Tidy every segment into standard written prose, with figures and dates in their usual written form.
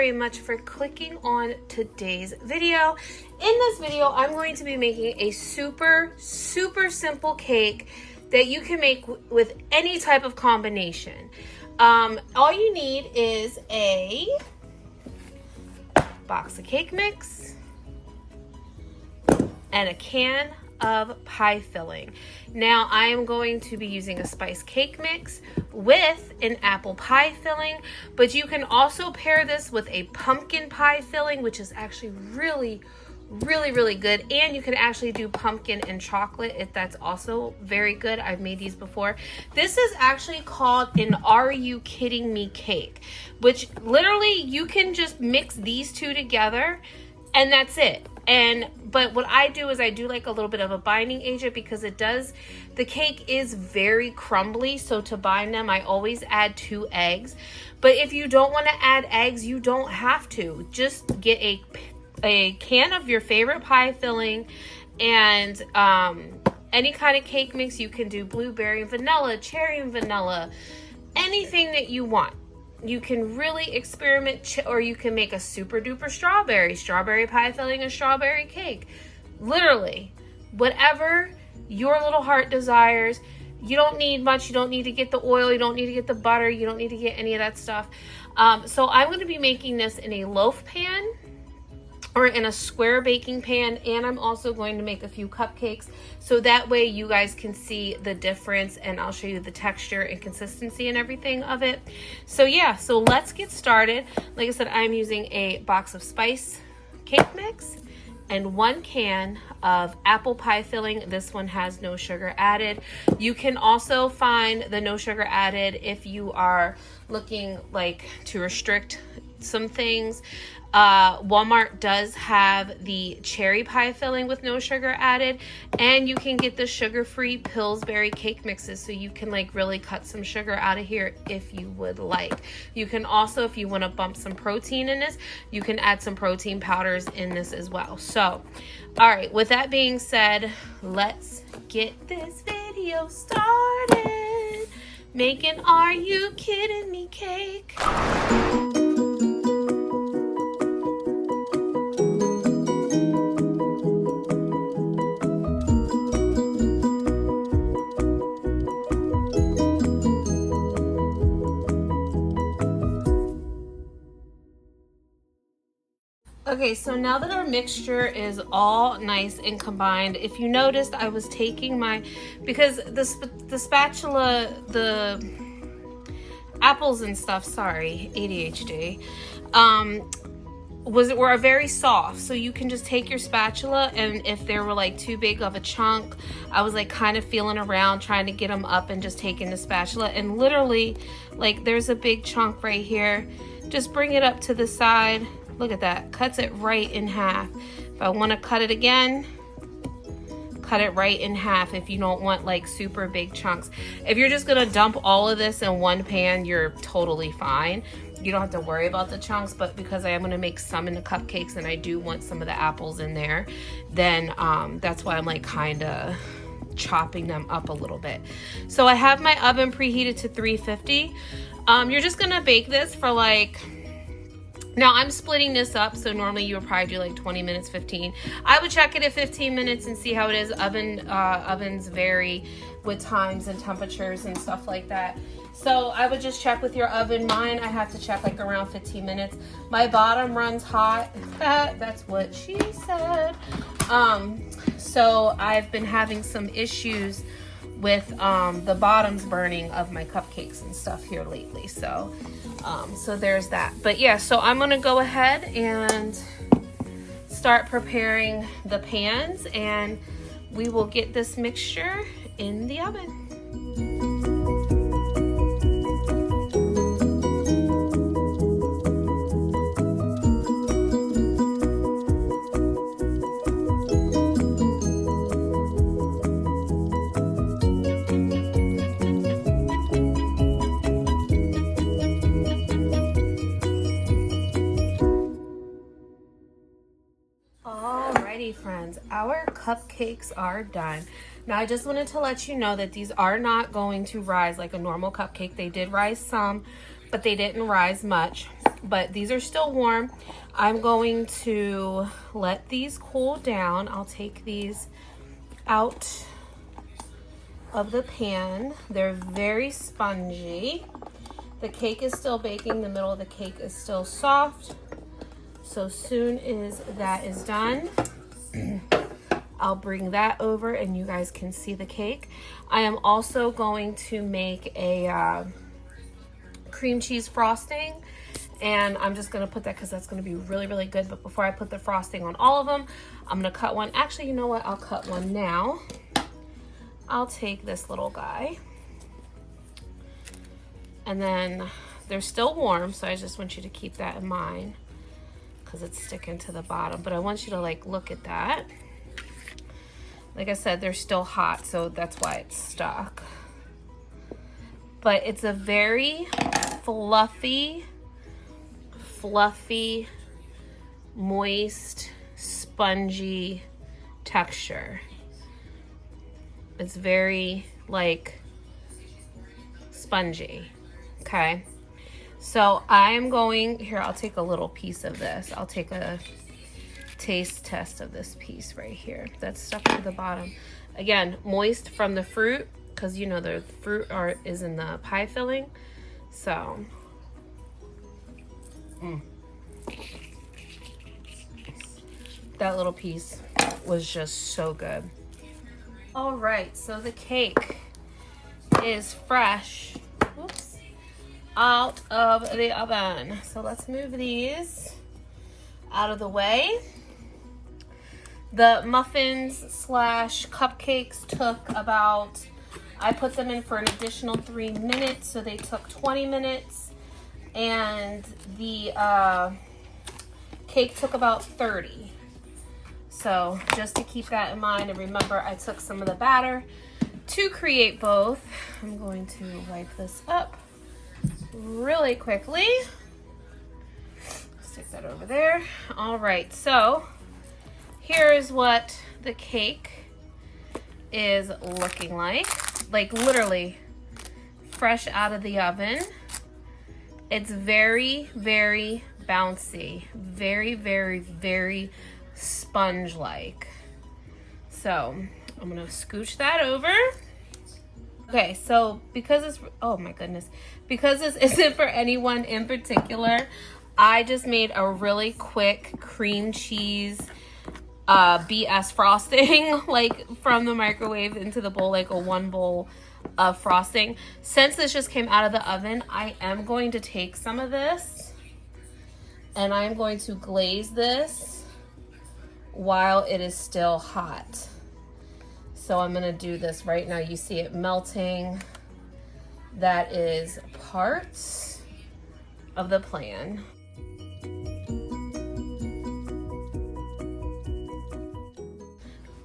very much for clicking on today's video. In this video, I'm going to be making a super simple cake that you can make with any type of combination. All you need is a box of cake mix and a can of pie filling. Now I am going to be using a spice cake mix with an apple pie filling, but you can also pair this with a pumpkin pie filling, which is actually really good. And you can actually do pumpkin and chocolate if that's also very good. I've made these before. This is actually called an Are You Kidding Me cake, which literally you can just mix these two together and that's it. But what I do is I do like a little bit of a binding agent because the cake is very crumbly. So to bind them, I always add 2 eggs. But if you don't want to add eggs, you don't have to. Just get a can of your favorite pie filling and any kind of cake mix. You can do blueberry and vanilla, cherry and vanilla, anything that you want. You can really experiment, or you can make a super duper strawberry pie filling, a strawberry cake. Literally, whatever your little heart desires. You don't need much. You don't need to get the oil. You don't need to get the butter. You don't need to get any of that stuff. So I'm going to be making this in a loaf pan or in a square baking pan, and I'm also going to make a few cupcakes so that way you guys can see the difference, and I'll show you the texture and consistency and everything of it. So yeah, so let's get started. Like I said, I'm using a box of spice cake mix and 1 can of apple pie filling. This one has no sugar added. You can also find the no sugar added if you are looking like to restrict some things. Walmart does have the cherry pie filling with no sugar added, and you can get the sugar-free Pillsbury cake mixes, so you can like really cut some sugar out of here if you would like. You can also, if you want to bump some protein in this, you can add some protein powders in this as well. So all right, with that being said, let's get this video started making Are You Kidding Me cake. Okay, so now that our mixture is all nice and combined, if you noticed, I was taking because the spatula, the apples and stuff, sorry, ADHD, were very soft. So you can just take your spatula, and if they were like too big of a chunk, I was like kind of feeling around trying to get them up and just taking the spatula, and literally like there's a big chunk right here. Just bring it up to the side. Look at that, cuts it right in half. If I want to cut it again, cut it right in half if you don't want like super big chunks. If you're just gonna dump all of this in one pan, you're totally fine. You don't have to worry about the chunks, but because I am gonna make some in the cupcakes and I do want some of the apples in there, then that's why I'm like kind of chopping them up a little bit. So I have my oven preheated to 350. You're just gonna bake this for like, now I'm splitting this up, so normally you would probably do like 20 minutes, 15. I would check it at 15 minutes and see how it is. Ovens vary with times and temperatures and stuff like that. So I would just check with your oven. Mine, I have to check like around 15 minutes. My bottom runs hot. That's what she said. So I've been having some issues with the bottoms burning of my cupcakes and stuff here lately. So there's that. But yeah, so I'm gonna go ahead and start preparing the pans, and we will get this mixture in the oven. Friends, our cupcakes are done. Now I just wanted to let you know that these are not going to rise like a normal cupcake. They did rise some, but they didn't rise much. but these are still warm. I'm going to let these cool down. I'll take these out of the pan. They're very spongy. The cake is still baking. The middle of the cake is still soft. So soon as that is done, I'll bring that over and you guys can see the cake. I am also going to make a cream cheese frosting, and I'm just gonna put that because that's gonna be really, really good. But before I put the frosting on all of them, I'm gonna cut one. Actually, you know what? I'll cut one now. I'll take this little guy. And then they're still warm, so I just want you to keep that in mind because it's sticking to the bottom. But I want you to like look at that. Like I said, they're still hot, so that's why it's stuck. But it's a very fluffy, moist, spongy texture. It's very like spongy. Okay. So I'm going, here, I'll take a little piece of this. I'll take a taste test of this piece right here. That's stuck to the bottom. Again, moist from the fruit, because you know the fruit is in the pie filling. So, that little piece was just so good. All right, so the cake is fresh. Whoops. Out of the oven. So let's move these out of the way. The muffins slash cupcakes took about, I put them in for an additional 3 minutes, so they took 20 minutes. And the cake took about 30. So just to keep that in mind, and remember I took some of the batter to create both. I'm going to wipe this up really quickly. Stick that over there. All right, so here is what the cake is looking like literally fresh out of the oven. It's very, very bouncy, very, very, very sponge-like. So I'm gonna scooch that over. Okay, so because it's, oh my goodness, because this isn't for anyone in particular, I just made a really quick cream cheese BS frosting, like from the microwave into the bowl, like a 1 bowl of frosting. Since this just came out of the oven, I am going to take some of this and I'm going to glaze this while it is still hot. So I'm gonna do this right now. You see it melting. That is part of the plan.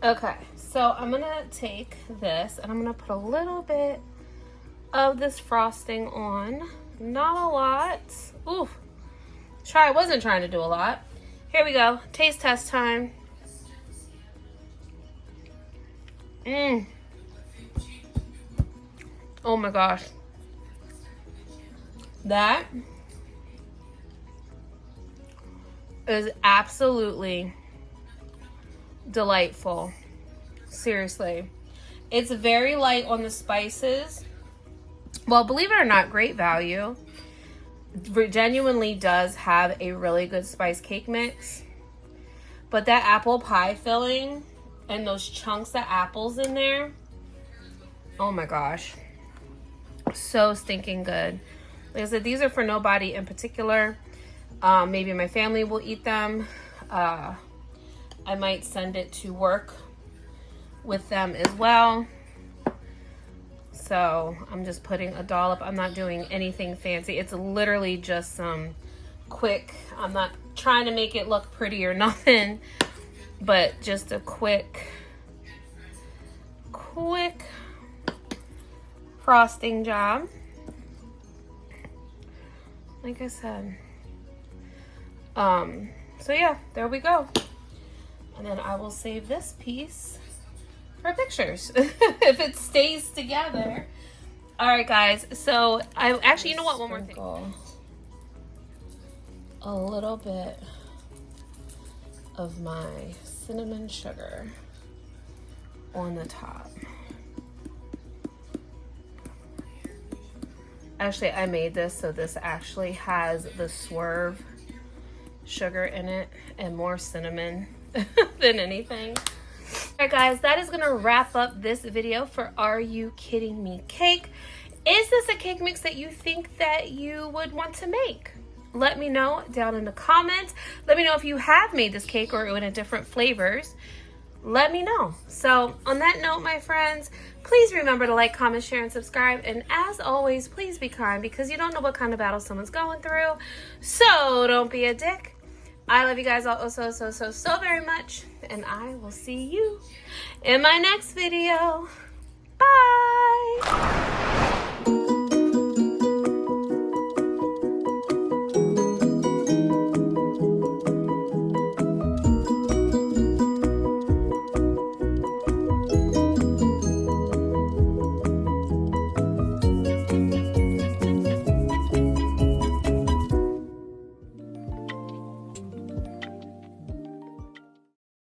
Okay, so I'm gonna take this and I'm gonna put a little bit of this frosting on. Not a lot. Ooh, I wasn't trying to do a lot. Here we go, taste test time. Oh my gosh. That is absolutely delightful. Seriously. It's very light on the spices. Well, believe it or not, Great Value genuinely does have a really good spice cake mix. But that apple pie filling and those chunks of apples in there, oh my gosh, so stinking good. Like I said, these are for nobody in particular. Maybe my family will eat them. I might send it to work with them as well. So I'm just putting a dollop. I'm not doing anything fancy. It's literally just some quick, I'm not trying to make it look pretty or nothing, but just a quick frosting job. Like I said. So yeah, there we go. And then I will save this piece for pictures if it stays together. All right, guys. So I actually, you know what? One more thing. a little bit of my cinnamon sugar on the top. Actually, I made this so this actually has the swerve sugar in it and more cinnamon than anything. Alright guys, that is gonna wrap up this video for Are You Kidding Me Cake. Is this a cake mix that you think that you would want to make? Let me know down in the comments. Let me know if you have made this cake or in a different flavors. Let me know. So on that note, my friends, please remember to like, comment, share, and subscribe. And as always, please be kind, because you don't know what kind of battle someone's going through. So don't be a dick. I love you guys all so very much. And I will see you in my next video. Bye.